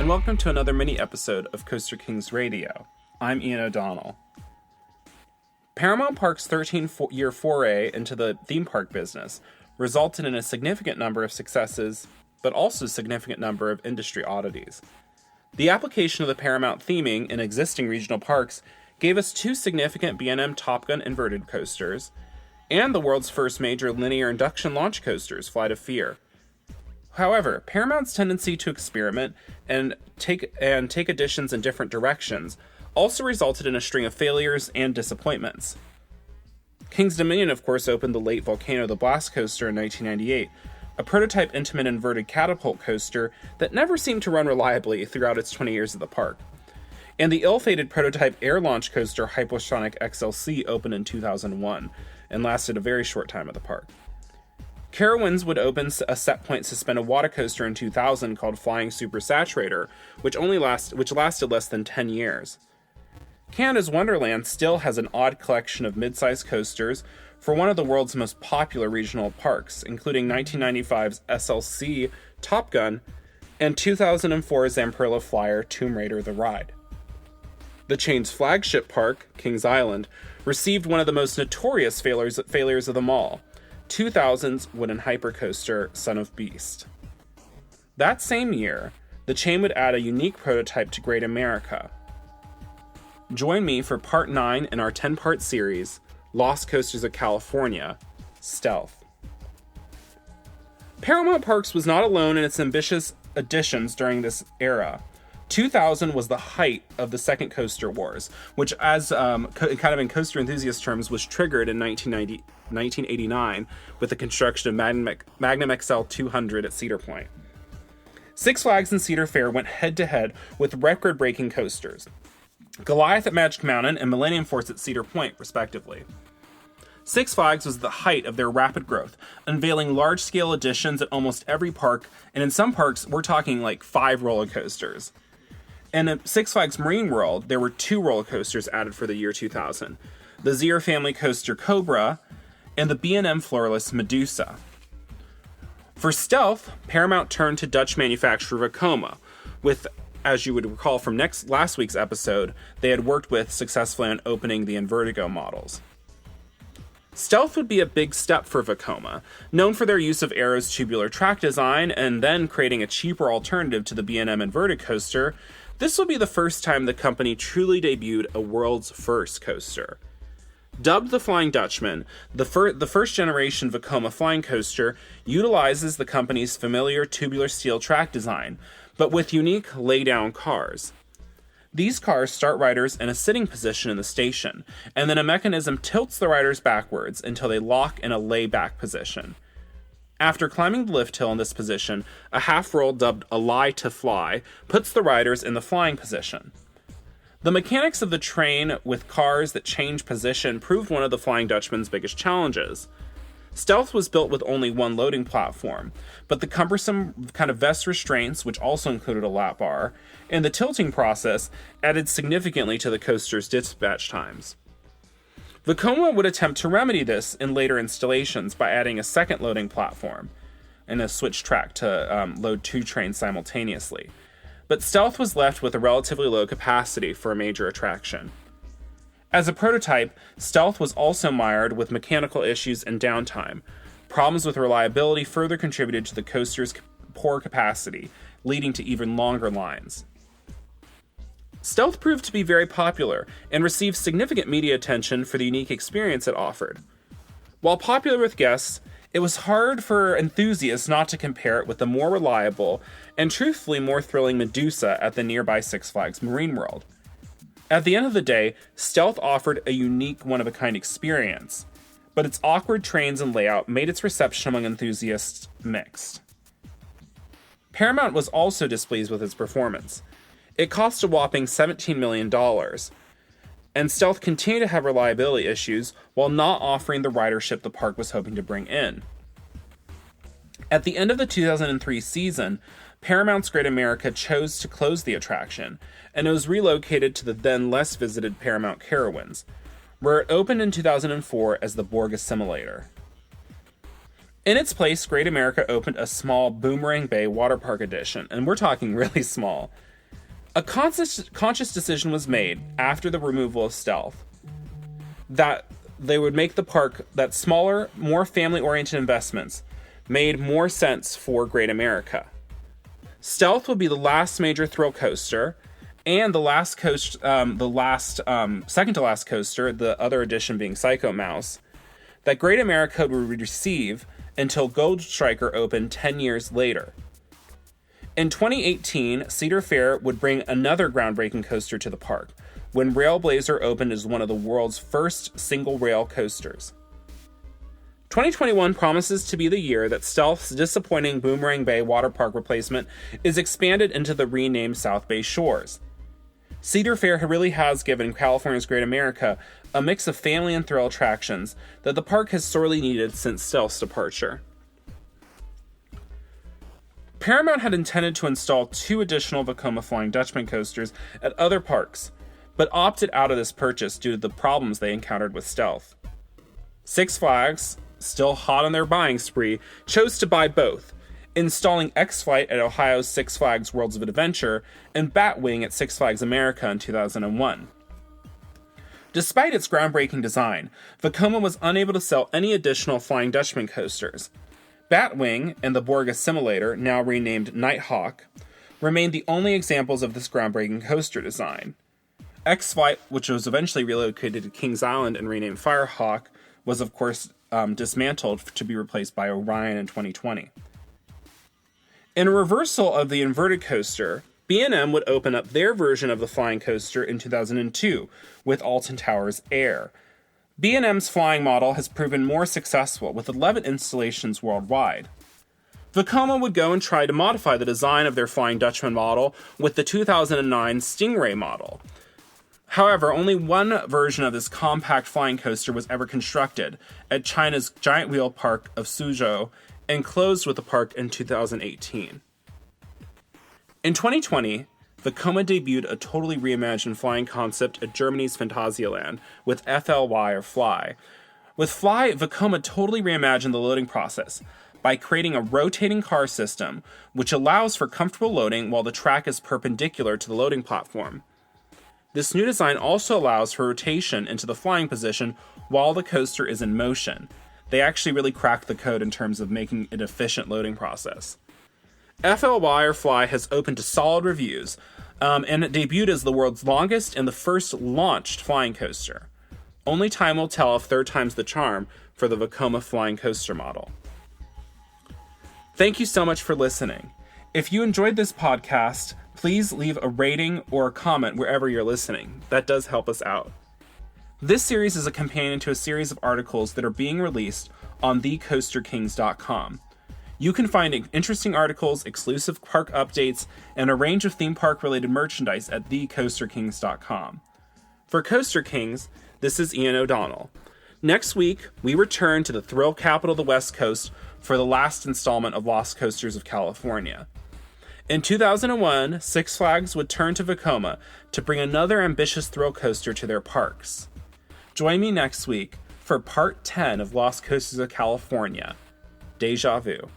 and welcome to another mini-episode of Coaster Kings Radio. I'm Ian O'Donnell. Paramount Park's 13-year foray into the theme park business resulted in a significant number of successes, but also a significant number of industry oddities. The application of the Paramount theming in existing regional parks gave us two significant B&M Top Gun inverted coasters, and the world's first major linear induction launch coasters, Flight of Fear. However, Paramount's tendency to experiment and take additions in different directions also resulted in a string of failures and disappointments. King's Dominion, of course, opened the late Volcano the Blast coaster in 1998, a prototype intimate inverted catapult coaster that never seemed to run reliably throughout its 20 years at the park. And the ill-fated prototype air launch coaster Hyposonic XLC opened in 2001 and lasted a very short time at the park. Carowinds would open a set-point suspended water coaster in 2000 called Flying Super Saturator, which lasted less than 10 years. Canada's Wonderland still has an odd collection of mid-sized coasters for one of the world's most popular regional parks, including 1995's SLC Top Gun and 2004's Zamperla Flyer Tomb Raider The Ride. The chain's flagship park, Kings Island, received one of the most notorious failures of them all, 2000's wooden hypercoaster Son of Beast. That same year, the chain would add a unique prototype to Great America. Join me for part 9 in our 10-part series, Lost Coasters of California, Stealth. Paramount Parks was not alone in its ambitious additions during this era. 2000 was the height of the second Coaster Wars, which, as kind of in coaster enthusiast terms, was triggered in 1989 with the construction of Magnum XL 200 at Cedar Point. Six Flags and Cedar Fair went head-to-head with record-breaking coasters, Goliath at Magic Mountain and Millennium Force at Cedar Point, respectively. Six Flags was the height of their rapid growth, unveiling large-scale additions at almost every park, and in some parks, we're talking like 5 roller coasters. And at Six Flags Marine World, there were 2 roller coasters added for the year 2000, the Zero family coaster Cobra and the B&M Floorless Medusa. For Stealth, Paramount turned to Dutch manufacturer Vekoma, with, as you would recall from last week's episode, they had worked with successfully on opening the Invertigo models. Stealth would be a big step for Vekoma, known for their use of Arrow's tubular track design and then creating a cheaper alternative to the B&M inverted coaster. This would be the first time the company truly debuted a world's first coaster. Dubbed the Flying Dutchman, the first generation Vekoma flying coaster utilizes the company's familiar tubular steel track design, but with unique lay-down cars. These cars start riders in a sitting position in the station, and then a mechanism tilts the riders backwards until they lock in a lay-back position. After climbing the lift hill in this position, a half-roll dubbed a lie to fly puts the riders in the flying position. The mechanics of the train with cars that change position proved one of the Flying Dutchman's biggest challenges. Stealth was built with only one loading platform, but the cumbersome kind of vest restraints, which also included a lap bar, and the tilting process added significantly to the coaster's dispatch times. Vekoma would attempt to remedy this in later installations by adding a second loading platform and a switch track to load 2 trains simultaneously. But Stealth was left with a relatively low capacity for a major attraction. As a prototype, Stealth was also mired with mechanical issues and downtime. Problems with reliability further contributed to the coaster's poor capacity, leading to even longer lines. Stealth proved to be very popular and received significant media attention for the unique experience it offered. While popular with guests, it was hard for enthusiasts not to compare it with the more reliable and truthfully more thrilling Medusa at the nearby Six Flags Marine World. At the end of the day, Stealth offered a unique, one-of-a-kind experience, but its awkward trains and layout made its reception among enthusiasts mixed. Paramount was also displeased with its performance. It cost a whopping $17 million, and Stealth continued to have reliability issues while not offering the ridership the park was hoping to bring in. At the end of the 2003 season, Paramount's Great America chose to close the attraction, and it was relocated to the then less visited Paramount Carowinds, where it opened in 2004 as the Borg Assimilator. In its place, Great America opened a small Boomerang Bay Water Park edition, and we're talking really small. A conscious decision was made after the removal of Stealth that they would make the park that smaller, more family-oriented investments made more sense for Great America. Stealth would be the last major thrill coaster, and the second to last coaster, the other addition being Psycho Mouse, that Great America would receive until Gold Striker opened 10 years later. In 2018, Cedar Fair would bring another groundbreaking coaster to the park, when Railblazer opened as one of the world's first single-rail coasters. 2021 promises to be the year that Stealth's disappointing Boomerang Bay water park replacement is expanded into the renamed South Bay Shores. Cedar Fair really has given California's Great America a mix of family and thrill attractions that the park has sorely needed since Stealth's departure. Paramount had intended to install 2 additional Vekoma Flying Dutchman coasters at other parks, but opted out of this purchase due to the problems they encountered with Stealth. Six Flags, still hot on their buying spree, chose to buy both, installing X-Flight at Ohio's Six Flags Worlds of Adventure and Batwing at Six Flags America in 2001. Despite its groundbreaking design, Vekoma was unable to sell any additional Flying Dutchman coasters. Batwing and the Borg Assimilator, now renamed Nighthawk, remained the only examples of this groundbreaking coaster design. X-Flight, which was eventually relocated to Kings Island and renamed Firehawk, was of course dismantled to be replaced by Orion in 2020. In a reversal of the inverted coaster, B&M would open up their version of the flying coaster in 2002 with Alton Towers Air. B&M's flying model has proven more successful, with 11 installations worldwide. Vekoma would go and try to modify the design of their Flying Dutchman model with the 2009 Stingray model. However, only one version of this compact flying coaster was ever constructed at China's Giant Wheel Park of Suzhou and closed with the park in 2018. In 2020, Vekoma debuted a totally reimagined flying concept at Germany's Phantasialand with FLY or Fly. With Fly, Vekoma totally reimagined the loading process by creating a rotating car system which allows for comfortable loading while the track is perpendicular to the loading platform. This new design also allows for rotation into the flying position while the coaster is in motion. They actually really cracked the code in terms of making an efficient loading process. FLY or Fly has opened to solid reviews, and it debuted as the world's longest and the first launched flying coaster. Only time will tell if third time's the charm for the Vekoma flying coaster model. Thank you so much for listening. If you enjoyed this podcast, please leave a rating or a comment wherever you're listening. That does help us out. This series is a companion to a series of articles that are being released on thecoasterkings.com. You can find interesting articles, exclusive park updates, and a range of theme park-related merchandise at thecoasterkings.com. For Coaster Kings, this is Ian O'Donnell. Next week, we return to the thrill capital of the West Coast for the last installment of Lost Coasters of California. In 2001, Six Flags would turn to Vekoma to bring another ambitious thrill coaster to their parks. Join me next week for Part 10 of Lost Coasters of California, Deja Vu.